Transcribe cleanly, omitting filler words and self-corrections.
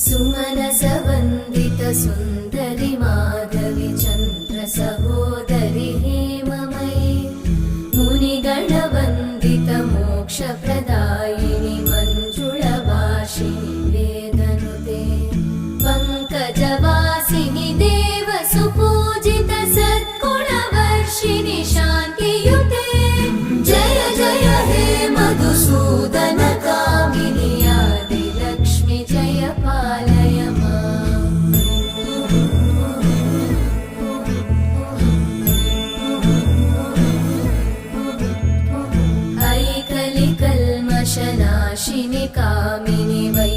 सुमनसवन्दित सुन्दरि माधवि चन्द्र सहोदरि हेममयि मुनिगणवन्दित मोक्षप्रदायिनि मञ्जुळभाषिणि वेदनुते पङ्कजवासिनि देवसुपूजित सद्गुणवर्षिणि शान्तियुते जय जय हे मधुसूदन कामिनि आदिलक्ष्मि जय पालय माम्। ऐकलिकल्मषनाशिनि कामिनि वै